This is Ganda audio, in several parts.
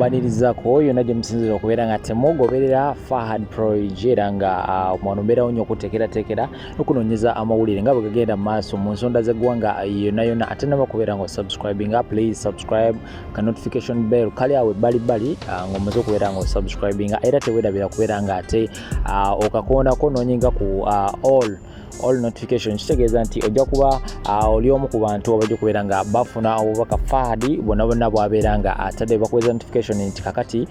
mbanirizako yonna gye musinzira okubeera nga temugoberera Fahad Project era nga mwanombeerawo nnyo okuteekerateekera n'okunoonyeza amawulire nga bwe gagenda mu maaso mu nsonda z'eggwanga yonna ate naba kubeera nga osubscribinga. Please subscribe ka notification bell kali awo ebbalibbali ng'omaze okubeera nga osubscribinga era teweerabira kubeera nga ate okakoonako noonyinga ku all notification. Kitegeeza nti ojja kuba oli omu ku bantu abajja okubeera nga bafuna obubaka Fahad bonna bwabeera nga atadde bakuweza notification nti kakati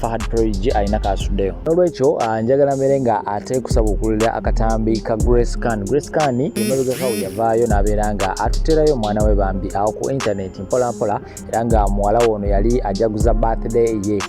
Fahad Project alina kasuddeyo. N'olwekyo njagala mbeere nga ate kusaba okulira akatambi ka Grace Can emabegako yavaayo n'abeera nga atuterayo omwana we bambi awo ku internet mpola mpola era nga muwala ono yali ajaguza birthday ye.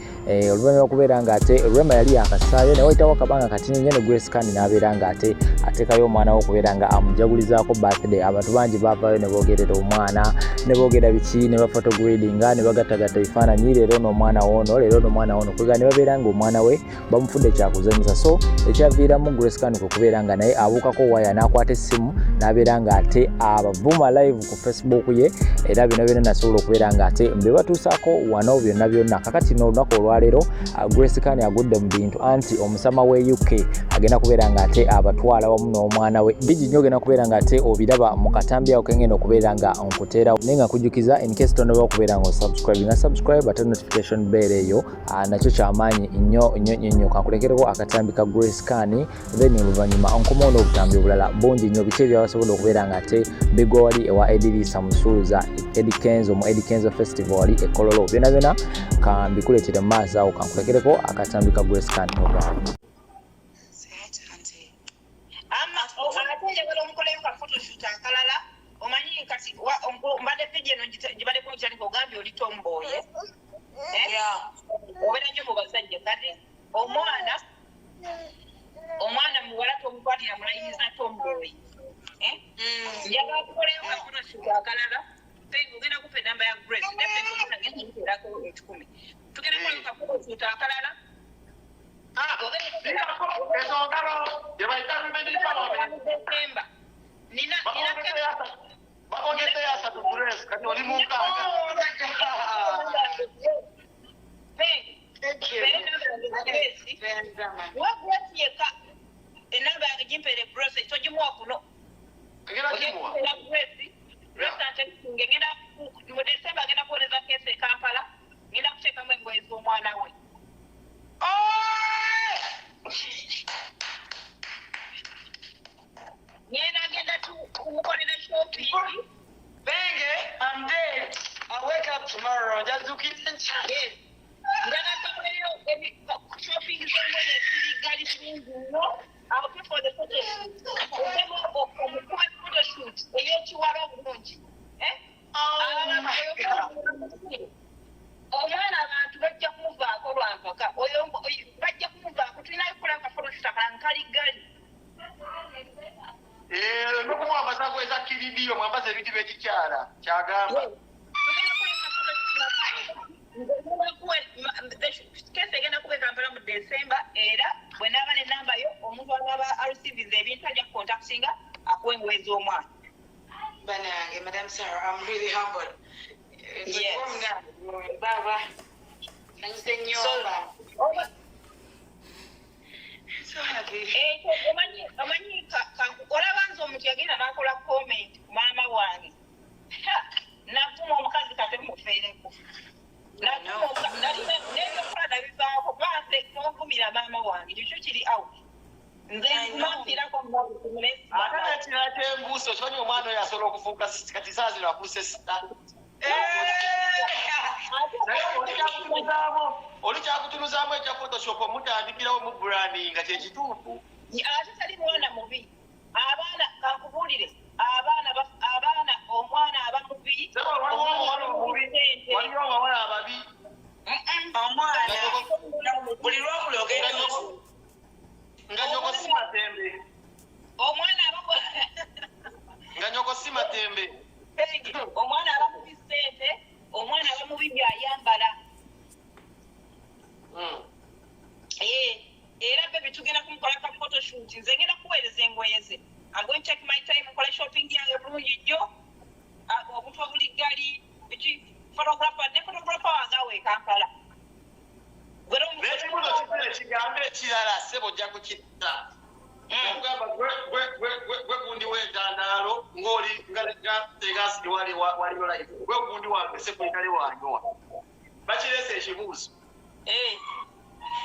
Oluvannyuma okubeera nga ate Rema yali yakasaayo naye wayitawo akabanga katini nnyo ne Grace Can n'abeera nga ate ateekayo omwana we okubeera nga amujagulizaako birthday. Abantu bangi baavaayo ne boogerera omwana ne boogera biki ne bafotogradinga ne bagattagatta ebifaananyi leero n'omwana wono kwega ne babeera nga omwana we bamufudde kyakuzanyisa. So ekyaviiramu Grace Can okubeera nga naye abuukako waya n'akwata essimu n'abeera nga ate abavuma live ku Facebook ye era byonna nasobola okubeera nga ate mbe batuusaako wano byonna. Kakati n'olunaku olwaleero Grace Can agudde mu bintu anti omusama we UK agenda kubeera nga ate abatwala wamu n'omwana we. Bigi nnyo ogenda kubeera nga ate obiraba mu katambi awo kengenda okubeera nga nkuteerawo naye nga nkujjukiza in case tonaba okubeera nga subscribe ate notification bell eyo nakyo kyamaanyi nnyo. Kankulekereko akatambi ka Grace Can then oluvannyuma onkomawo n'obutambi obulala bungi nnyo biki ebyabasobola okubeera nga ate bigwa wali ewa Edilisa Musuuza Edikenzo mu Edikenzo Festival wali Kololo byonna kambikuleetere mu maaso awo. Kankulekereko akatambi ka Grace Can mbadde page eno gibadde kunkyali ng'ogambye oli tomboy obeera nnyo mu basajja kati omwana muwala tomukwatira mulayiniza tomboy njagala tukoleyo ka photoshoot akalala ogenda kupa enamba ya Grace nepeagenziterako 10 tugenda kukoleyo ka photoshoot akalala December nina enamba yange gimpere Grace togimuwa kuno ngenda mu December ngenda kuwoleza kesi e Kampala ngenda kuteekamu engoye z'omwana we. Ngenda kumukolera shopping. Benge, I'm dead. I'll wake up tomorrow. Just look at it. Yes. Shopping is I'll pay for the photo shoot. Oh my God. Omwana abantu bajja kumuvaako lwampaka bajja kumuvaako tulinayo kukola ka photoshoot akalala nkaligali nokumwambazaku eza kiridiyo mwambaza ebintu byekikyala kyagamba kesi egenda kuba Kampala mu December era bwe naaba n'enamba yo omuntu anaba areciviza ebintu ajja kukontakitinga akuwa engoye z'omwana. Banange, Madam Sarah, I'm really humbled. Yes. Baba. So happy. Omanyi olabanza omuntu yagenda n'akola comment ku maama wange. Nafuma omukazi kate mufeereko. N'ebyokola nabivaako banse n'ovumira maama wange ekyo kiri out. Nze nkumansirako ate kirate embuuso kimanyi omwana oyo asobola okufuuka kati saa zino afuuse sita. Oli kyakutunuzaamu ekya Photoshop omutandikirawo mu branding nga kyekituufu. Ate tali mwana mubi. Abaana kankubuulire abaana omwana aba mubi. Waliwo abawala ababi. Omwana buli lwamulogera nga nyoko si matembe. Omwana nga nyoko si matembe. Omwana aba mubi ssente, omwana aba mubi byayambala. Era bebe tugenda kumukola ka photoshoot nze ngenda kuweereza engoye ze. I'm going to take my time nkola shopping yange bulungi nnyo. Obutwa buli gali photographer wange awe Kampala. N'ekibuzo kifuna ekigambo ekirala ssebo ojja kukitta. Okugamba gwe gundi w'entandaalo ng'oli tegasidi waliyo live. Gwe gundi wange ssebo itali wanyowa. Bakireese ekibuuzo.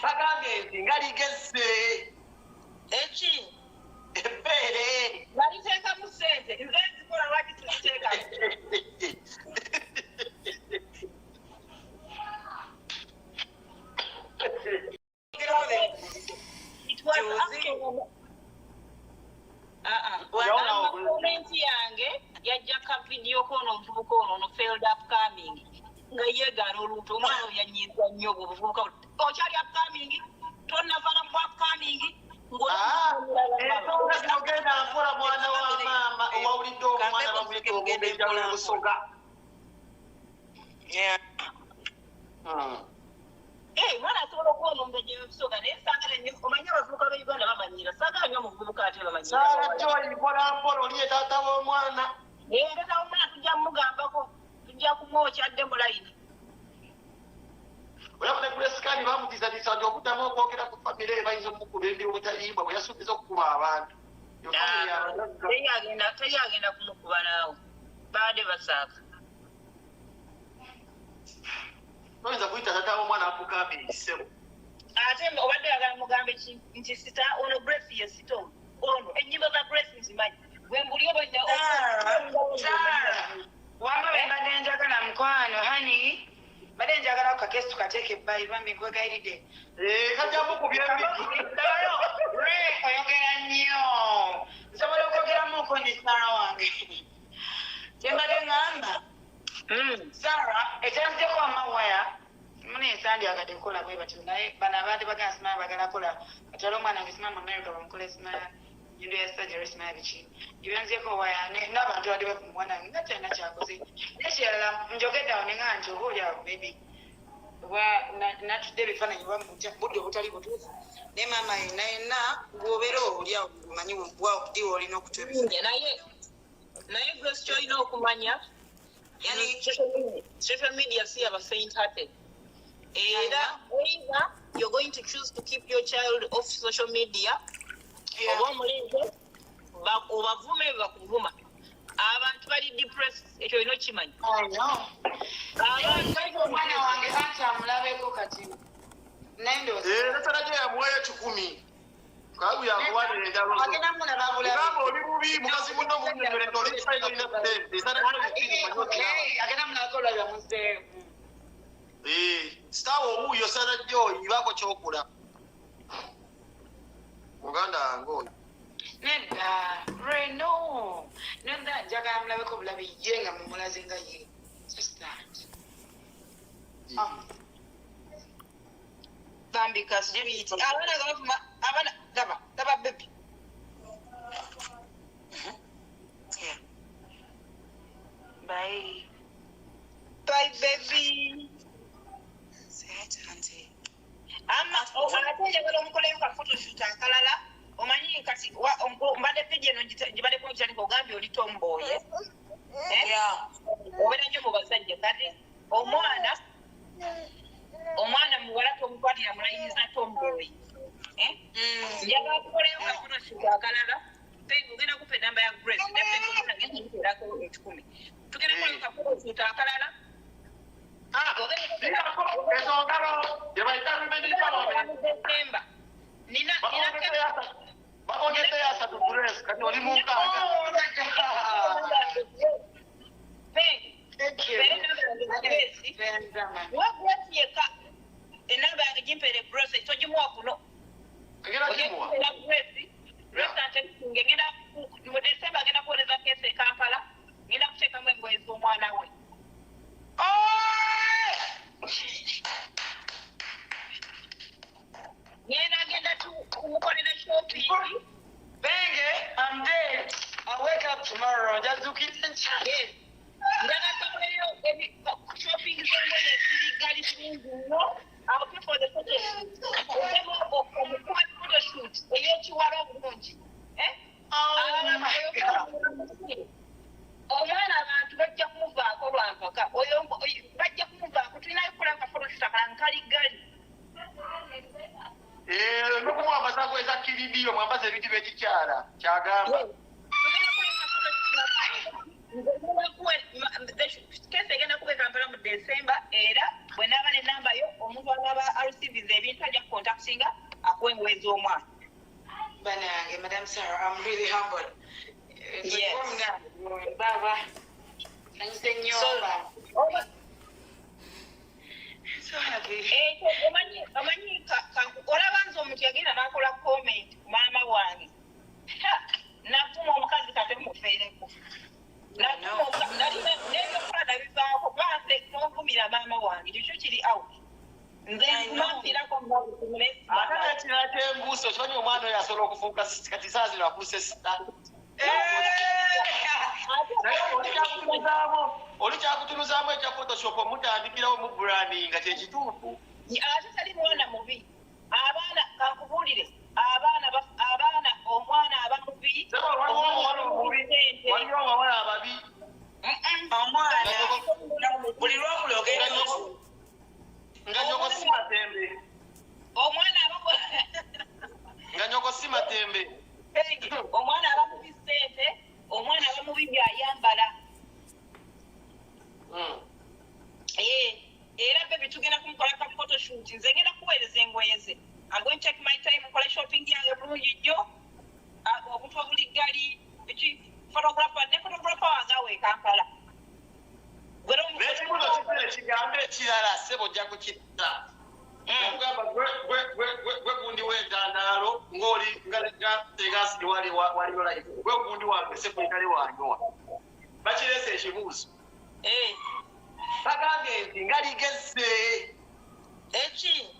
Bagambye nti nga ligezze. Eki? Ebbeere. Baliteekamu ssente, nze nzikola lwaki tuziteekamu? Komenti yange yajja ka video kono omuvubuka ono failed upcoming nga yeegaana oluntu omwana oyo yanyiiza nnyo obwo obuvubuka okyali upcoming tonnavala mu upcoming ogenda nkola mwana wa maama owawulidde omwana bamuyita omumbejja w'ebusoga. Mwana asobola okuba omumbejja w'ebusoga naye saagala nnyo omanyi abavubuka b'e Uganda bamanyira saagala nnyo omuvubuka ate bamanyira. Saara Joy mpolampola oli ye taata w'omwana. Taata w'omwana tujja kumugambako tujja kumwokyadde mu layini. Olaba ne Grace bamutiisatiisa nti okuddamu okwogera ku famire bayinza omukuba embiro obutayimbwa bwe yasuubiza okukuba abantu. Teyagenda kumukuba naawe baadde basaaka. Oyinza kuyita taata w'omwana akugamba ekisebo. Ate obadde oyagala mugambe nti sita ono Grace ye sita ono ennyimba za Grace nzimanyi bwe mbuli oba wamba bwe mbadde njagala mukwano hani mbadde njagala ku kakesi tukateeka ebbayi bambi gwegayiridde kajjamu ku byembiki oyogera nnyo nsobola okwogeramuko ne Sara wange kyembadde ŋŋamba Sara ekyanzijeko amawaya mune esandyagadde kukola bwe batyo naye bano abantu bagana simaya bagala kola katwala omwana wange simaya mu America bamukola simaya nyindo ya surgery simaya biki ebyanzijeko waya n'abantu badde baku mwana wange nga kyalina kyakoze nekirala njogedde awo ne nga nti oba oli awo maybe natudde ebifaananyi budde obutali butuufu naye maama yonna yonna ng'obeera oli awo omanyi bwadi olina okuta ebifaananyi naye Grace kyolina okumanya social media si aba faint hearted. Either you're going to choose to keep your child off social media oba omulenze obavume bakuvuma abantu bali depressed ekyo olina okimanyi. Omwana wange anti amulabeko kati naye nasala gye yamuwayo 1,000 kaabu yakuwanira endalogamba oli bubi mukazi muno munyonyole nti oli kifaire olina sente agenda mulabeko olwabyamuzeewo sitaawa obuuyo sana Joy ibako kyokula muganda wange oyo nedda reno nenda njagala mulabeko bulabe ye nga mumulaze nga ye just that bambikasi gye biyiti abaana gabavuma abaana daba bebi bye baby ate njagala omukoleyo ka photoshoot akalala omanyi kati mbadde page eno gibadde kumukitandika ogambye oli tomboye obeera nnyo mu basajja kati omwana muwala tomukwatira mulayiniza tomboye njagala kukoleyo ka photoshoot akalala penge ogenda kupa enamba ya Grace ne penge ogenda gituterako 10 tugenda kukoleyo ka photoshoot akalala enamba yange gimpere Grace togimuwa kuno ngenda mu December ngenda kuwoleza kesi e Kampala ngenda kuteekamu engoye z'omwana we ngenda kumukolera shopping Benge, I'm dead. I'll wake up tomorrow. Just looking at yes. Ngana kamuleyo shopping zongo yeziri gali singu. I'll pay for the photo. bidiyo mwambaze ebintu by'ekikyala kyagamba. Kese egenda kuba Kampala mu December era bwe naaba n'ennamba yo omuntu anaaba alusiviza ebintu ajja kukontakitinga akuwa engoye z'omwana. Banange, Madam Sarah, I'm really humbled. Yes. Baba. So happy. Omanyi olaba nze omuntu yagenda n'akola comment ku maama wange. Natuma omukazi kate mufeereko. N'ebyokola nabivaako baase n'ovumira maama wange. Ekyo kiri out. Nze nkumampirako mubakutumule. Ate n'ekirala ky'embuuso kimanyi omwana oyo asobola okufuuka kati saa zino afuuse sita. Oli kyakutunuzaamu ekya Photoshop omutandikirawo mu branding nga kyekituufu. Ate tali mwana mubi. Abaana kankubuulire. Abaana omwana aba mubi. Waliwo abawala ababi. Omwana buli lw'obuli ogenda nga nyoko si matembe. Omwana aba Nga nyoko si matembe. omwana aba mubi ssente, omwana aba mubi by'ayambala. Era bebi tugenda kumukola ka photoshoot. Nze ngenda kuweereza engoye ze. I'm going to take my time nkola shopping yange bulungi nnyo. Obuntu obuliggali photographer wange awe Kampala. N'ekibuzo kikulu ekigambo ekirala ssebo ojja kukitta. Okugamba gwe gundi w'entandaalo ng'oli nga tegasidi waliyo live. Gwe gundi wange ssebo etali wanyowa. Bakireese ekibuuzo. Bagambye nti nga ligezze. Eki?